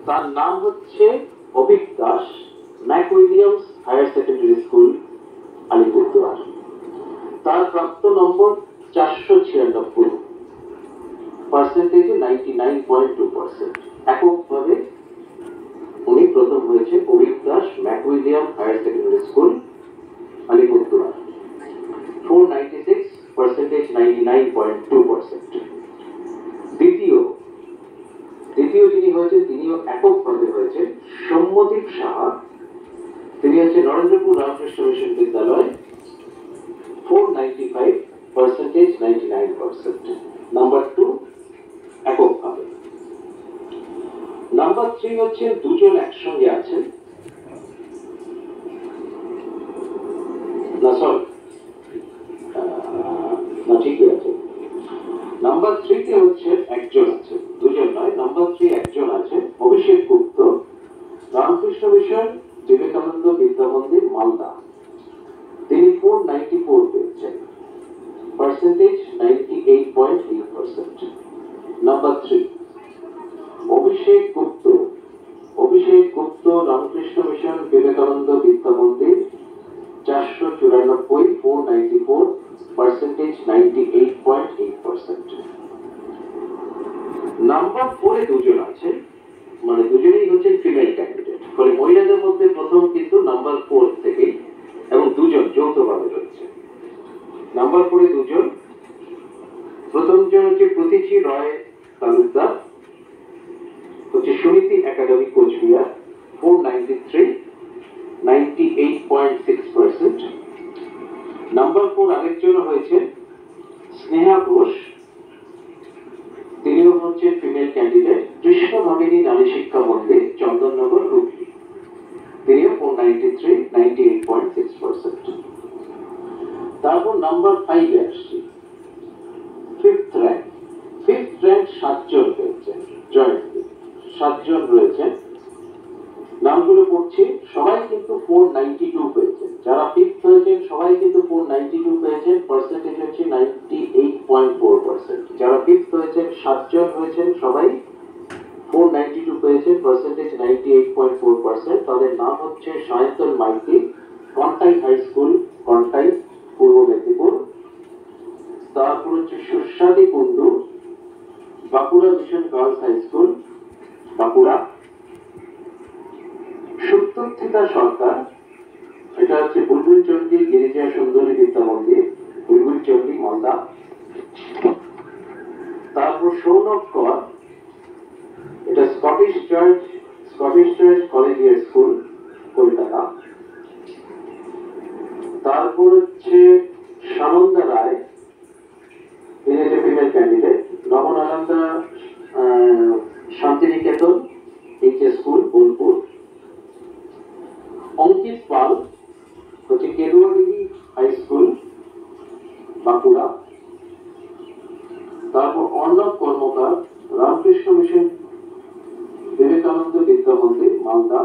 তার নাম হচ্ছে Abhik Das, Mac Williams higher secondary school, Alipurduar. তার প্রাপ্ত নম্বর 496, পার্সেন্টেজে 99.2%। এককভাবে উনি প্রথম হয়েছে Abhik Das, Mac William higher secondary school, Alipurduar. 496, percentage 99.2%। দ্বিতীয় যিনি হয়েছেন তিনিও এককভাবে হয়েছেন সৌম্যদীপ সাহা, তিনি হচ্ছে নরেন্দ্রপুর রামকৃষ্ণ মিশন বিদ্যালয়। 495, পার্সেন্টেজ 99%। নাম্বার 2 এককভাবে। নাম্বার 3 হচ্ছে দুজন একসঙ্গে আছেন, না সরি না ঠিকই আছে। নাম্বার 3 তে হচ্ছে একজন আছে, দুজন নয়। নাম্বার 3 একজন আছে, অভিষেক গুপ্ত, রামকৃষ্ণ মিশন বিবেকানন্দ বিদ্যা মন্দির, মালদা। তিনি 494 পেয়েছেন, পার্সেন্টেজ 98.8%। নাম্বার 3 অভিষেক গুপ্ত, রামকৃষ্ণ মিশন বিবেকানন্দ বিদ্যা মন্দির, 494, 494, পার্সেন্টেজ 98.8%। নাম্বার 4 এ দুজন আছে, মানে দুজনেই হচ্ছে ফিমেল ক্যান্ডিডেট। ফলে মহিলাদের মধ্যে প্রথম কিন্তু নাম্বার 4 থেকে, এবং দুজন যৌথভাবে রয়েছে। নাম্বার 4 এ দুজন, প্রথম জন হচ্ছে প্রতীচি রয় তালুকদার, হচ্ছে সুনীতি একাডেমি, কোচবিহার। 493, 98.6%। নাম্বার 4 আরেকজন হয়েছে স্নেহা ঘোষ, তিনিও হচ্ছে ফিমেল ক্যান্ডিডেট, কৃষ্ণ ভাবিনী নারী শিক্ষা মন্দির, চন্দননগর, হুগলি। তিনিও 493, 98.6%। তারপর নাম্বার 5 এ আসছি, ফিফথ র্যাঙ্ক 7জন পেয়েছেন, জয়েন্ট 7জন রয়েছেন। নামগুলো পড়ছি, সবাই কিন্তু 492 পেয়েছেন। যারা ফিফথ হয়েছেন সবাই কিন্তু 492 পেয়েছেন, পার্সেন্টেজ হচ্ছে 98.4%। যারা ফিফথ হয়েছেন 7জন হয়েছেন, সবাই 492 পেয়েছেন, পার্সেন্টেজ 98.4%। তাদের নাম হচ্ছে সায়ন্তন মাইতি, কন্টাই হাই স্কুল, কন্টাই, পূর্ব মেদিনীপুর। তারপর হচ্ছে Suswadi Kundu, Bankura mission girls high school, Bankura. Satyarthita Sarkar, এটা হচ্ছে বুলবুল চন্ডী গিরিজা সুন্দরী বিদ্যা মন্দির, বুলবুল চন্ডী, মালদা। তারপর সৌনক কর, এটা Scottish Church Collegiate School, Kolkata. তারপর হচ্ছে সানন্দা রায়, তিনি হচ্ছে female candidate, Nabanananda Santiniketan HS School, Bolpur. Ankit Pal হচ্ছে কেদুয়াডিহি হাই স্কুল, বাঁকুড়া। তারপর অর্ণব কর্মকার, রামকৃষ্ণ মিশন বিবেকানন্দ বিদ্যা মন্দির, মালদা।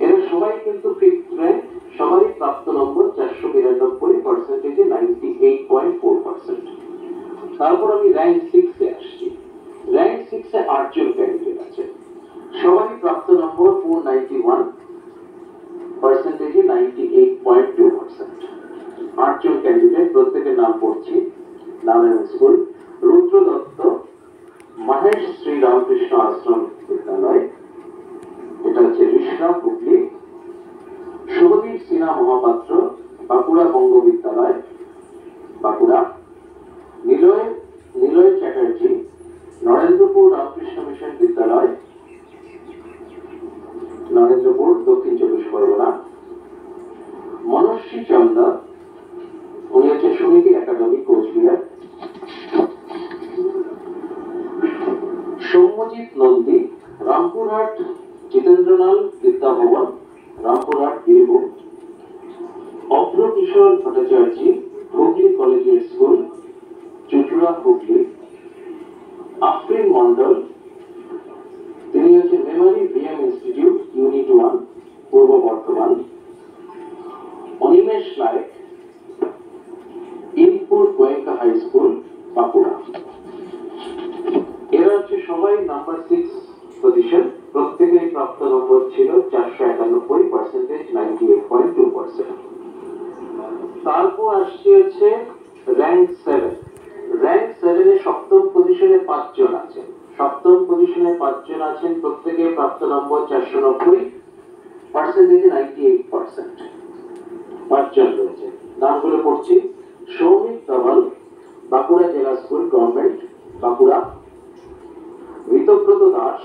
এরা সবাই কিন্তু ফিফথ র্যাঙ্ক, সবারই প্রাপ্ত নম্বর 492, পার্সেন্টেজে 98.4%। তারপর আমি র্যাঙ্ক 6 এ আসছি। র্যাঙ্ক 6 এ 8জন ক্যান্ডিডেট আছে, সবারই প্রাপ্ত নম্বর 491, পার্সেন্টেজে 98.2%। 8জন ক্যান্ডিডেট, প্রত্যেকের নাম পড়ছি, নাম এবং স্কুল। রুদ্র দত্ত, মহেশ শ্রী রামকৃষ্ণ আশ্রম বিদ্যালয়, এটা হচ্ছে ঋষরা, হুগলি। শুভদীপ সিনহা মহাপাত্র, বাঁকুড়া বঙ্গ বিদ্যালয়, বাঁকুড়া। নিলয় চ্যাটার্জি, নরেন্দ্রপুর রামকৃষ্ণ মিশন বিদ্যালয়, নরেন্দ্রপুর, দক্ষিণ 24 পরগনা। মনস্বী চন্দা, উনি হচ্ছে Suniti Academy, Cooch Behar. Soumyajit Nandi, Rampurhat Jitendralal Vidya Bhavan, Rampurhat, Birbhum. Abhrakishore Bhattacharya, Hooghly Collegiate School, Chuchura, Hooghly. Afrin Mondal, তিনি হচ্ছে Memari VM Institute, Unit 1, Purba Bardhaman. Animesh Nayak, Inpur Goenka High school, Bankura. এরা হচ্ছে সবাই নাম্বার 6 পজিশন, প্রত্যেকের প্রাপ্ত নম্বর ছিল 491 পার্সেন্টেজ 98.2%। তারপর আসছে হচ্ছে র্যাঙ্ক 7। র্যাঙ্ক 7 এ সপ্তম পজিশনে 5 জন আছেন। সপ্তম পজিশনে 5 জন আছেন, প্রত্যেকের প্রাপ্ত নম্বর 490 পার্সেন্টেজ 98%। 5 জন রয়েছে। নামগুলো পড়ছি: সৌমিক ধবল, বাঁকুড়া জেলা school government Bankura; Ritabrata Das,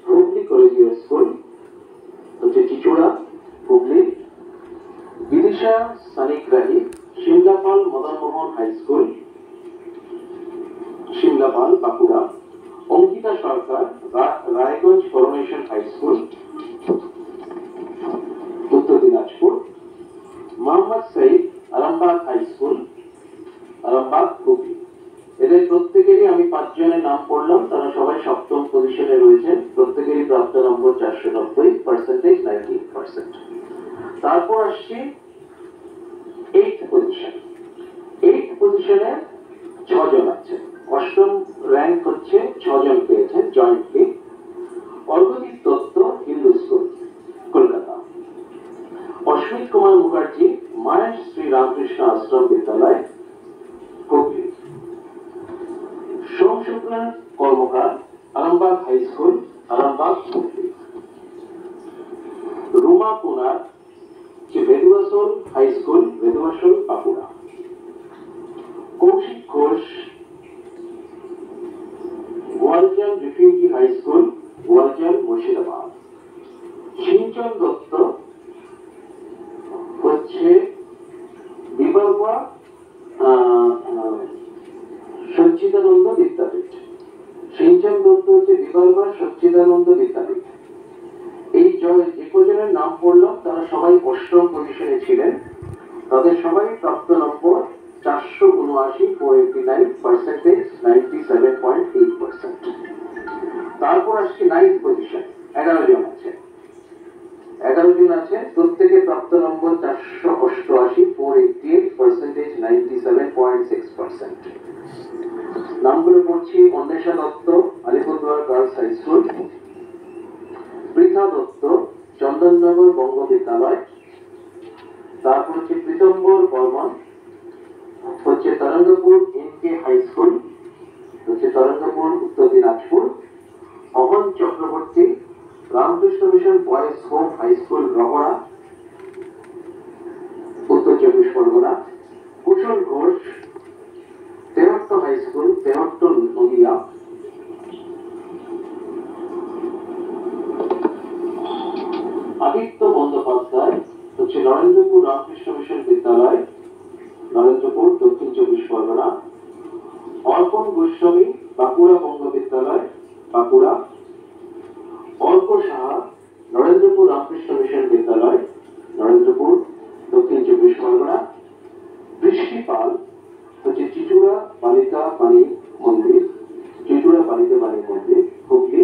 Hooghly Collegiate school হচ্ছে চিচুড়া হুগলি; বিদিশা সানিগ্রাহী, শিমলাপাল মদনমোহন হাই স্কুল শিমলাপাল বাঁকুড়া; অঙ্কিতা সরকার, রায়গঞ্জ করোনেশন হাই স্কুল উত্তর দিনাজপুর; মোহাম্মদ সঈদ, আরামবাগ হাই স্কুল আরামবাগ হুগলি। এদের প্রত্যেকেরই আমি 5 জনের নাম পড়লাম, তারা সবাই সপ্তম পজিশনে রয়েছেন, প্রত্যেকেরই প্রাপ্ত নম্বর 490 পার্সেন্টেজ 98%। তারপর আসছি 8th পজিশন। 8th পজিশনে 6 জন আছেন। অষ্টম র্যাঙ্ক হচ্ছে 6 জন পেয়েছেন জয়েন্টলি। অর্ঘদীপ দত্ত, হিন্দু স্কুল কলকাতা; অশ্বিন কুমার মুখার্জি, মায়ের শ্রী রামকৃষ্ণ আশ্রম বিদ্যালয় হুগলি; সোম শুক্লা কর্মকার, Arambagh high school Arambagh Hooghly; Ruma Kunar, Beduasol high school Beduasol Bankura; Kaushik Ghosh, Goaljan refugee high school Goaljan Murshidabad; সিঞ্চন দত্ত হচ্ছে বিবারবা সচ্চিদানন্দ বিদ্যাপীঠ। সিঞ্চন দত্ত হচ্ছে বিবারবা সচ্চিদানন্দ বিদ্যাপীঠ। এই যে কজনের নাম পড়লাম তারা সবাই অষ্টম পজিশনে ছিলেন, তাদের সবাই প্রাপ্ত নম্বর 479 489 পার্সেন্টেজ 97.8%। তারপর আসছে 9th পজিশন। 11 জন আছে। 11 জন আছে, প্রত্যেকে প্রাপ্ত নম্বর 488 488 পার্সেন্টেজ 97.6%। নামগুলো পড়ছি: Anwesha Dutta, Alipurduar Girls high School; Pritha Dutta, Chandannagar Banga Vidyalaya; তারপর হচ্ছে প্রীতম্বর বর্মন, হচ্ছে তরঙ্গপুর এনকে হাই স্কুল হচ্ছে Tarangapur Uttar Dinajpur; Ahan Chakraborty, Ramakrishna mission boys home high school Rahara Uttar 24 Parganas; Kushal Ghosh, Tehatta high school Tehatta Nadia; Aditya Bandyopadhyay হচ্ছে নরেন্দ্রপুর রামকৃষ্ণ মিশন বিদ্যালয় নরেন্দ্রপুর দক্ষিণ 24 পরগনা; অর্পণ গোস্বামী, বাঁকুড়া বঙ্গ বিদ্যালয় বাঁকুড়া; অর্ক সাহা, নরেন্দ্রপুর রামকৃষ্ণ মিশন বিদ্যালয় নরেন্দ্রপুর দক্ষিণ 24 পরগনা; বৃষ্টি পাল হচ্ছে চিচুড়া বালিকা বাণী মন্দির চিচুড়া বালিকা বাণী মন্দির হুগলি;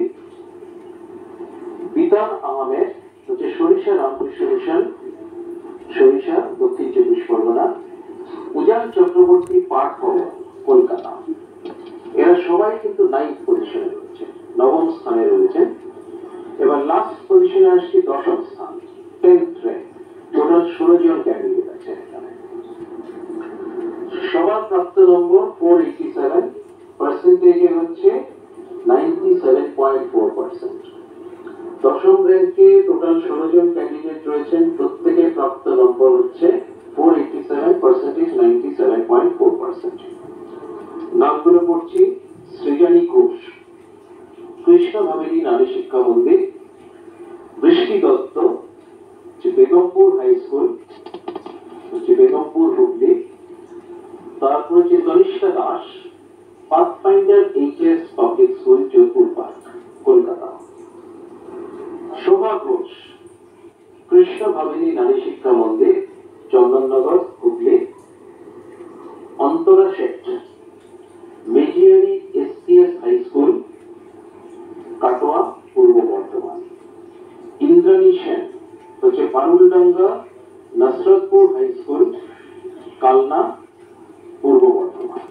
বিতান আহমেদ হচ্ছে সরিষা রামকৃষ্ণ মিশন সরিষা দক্ষিণ 24 পরগনা; উজান চক্রবর্তী পাঠ ভবন কলকাতা। এরা সবাই কিন্তু 9th পজিশনে রয়েছে, 9ম স্থানে রয়েছে। এবার লাস্ট পজিশনে আসছে 10ম স্থান, 10th র্যাঙ্ক। টোটাল 16 জন ক্যান্ডিডেট আছে এখানে। সবার প্রাপ্ত নম্বর 487, পার্সেন্টেজে হচ্ছে 97.4%। 10ম র্যাঙ্কে টোটাল 16 জন ক্যান্ডিডেট রয়েছেন, প্রত্যেকের প্রাপ্ত নম্বর হচ্ছে 487, পার্সেন্টেজ 97.4%। নামগুলো পড়ছি: সৃজনী ঘোষ, কৃষ্ণ ভামিনী নারী শিক্ষা মন্দির; বৃষ্টি দত্ত, বেগমপুর হাই স্কুল বেগমপুর হুগলি; তারপর হচ্ছে Tanishtha Das, Pathfinder HS Public School Jodhpur Park Kolkata; Shobha Ghosh, Krishna Bhamini Nari Shiksha Mandir Chandannagar Hooghly; Antara Seth, Mejiari SPS High School Katwa Purba Bardhaman; Indrani Sen হচ্ছে Paruldanga Nasratpur High School Kalna Purba Bardhaman;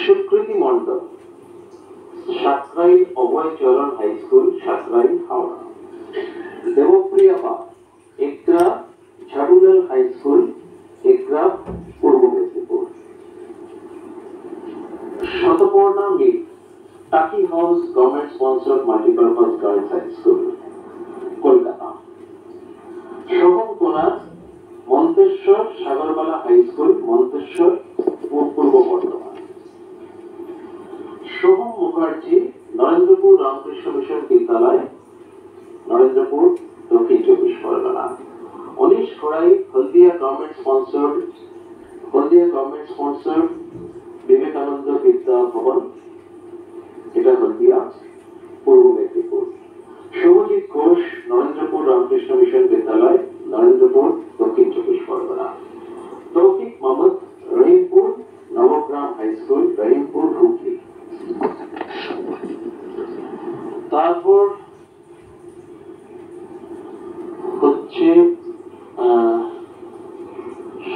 Sukriti Mondal, Sakrail Abhaycharan High School, Sakrail, Howrah. Debpriya Pal, Ekra Jharulal high school, একরা, পূর্ব Medinipur. Sataparna Mil, Taki house government sponsored multipurpose girls high school, Kolkata. Soham Konar, Manteswar Sagarbala high school, Manteswar, Purba Bardhaman. Soham Mukherjee, Narendrapur Ramakrishna mission Vidyalaya, Narendrapur, Dakshin Chabbish Parganas. Anish Kharai, Haldia government sponsored Vivekananda Vidya Bhavan, এটা Haldia, Purba Medinipur. Shubhajit Ghosh, Narendrapur Ramakrishna mission Vidyalaya, Narendrapur, Dakshin Chabbish Parganas. Toufiq Mohammad, Rahimpur Nabagram high school, Rahimpur, Hooghly. তারপর হচ্ছে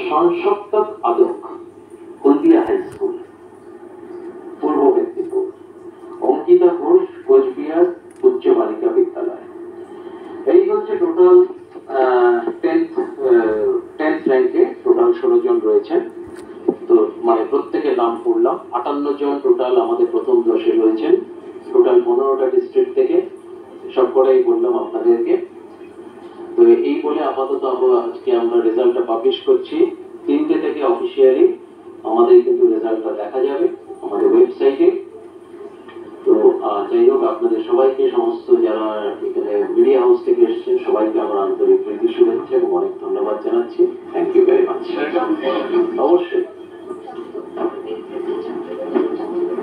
Samsaptak Adak, Haldia high school, Purba Medinipur. Ankita Ghosh, Cooch Behar উচ্চ বালিকা বিদ্যালয়। এই হচ্ছে টোটাল 10th র্যাঙ্কে টোটাল 16 জন রয়েছেন। তো মানে প্রত্যেকের নাম পড়লাম। 58 জন টোটাল আমাদের প্রথম 10-এ রয়েছেন, টোটাল 15টা ডিস্ট্রিক্ট থেকে, সবকটাই বললাম আপনাদেরকে। তো এই বলে আপাতত আজকে আমরা রেজাল্টটা পাবলিশ করছি। 3টে থেকে অফিসিয়ালি আমাদের কিন্তু রেজাল্টটা দেখা যাবে আমাদের ওয়েবসাইটে। তো যাই হোক, আপনাদের সবাইকে, সমস্ত যারা এখানে মিডিয়া হাউস থেকে এসেছেন সবাইকে আমার আন্তরিক প্রীতি শুভেচ্ছা এবং অনেক ধন্যবাদ জানাচ্ছি। Thank you very much. অবশ্যই।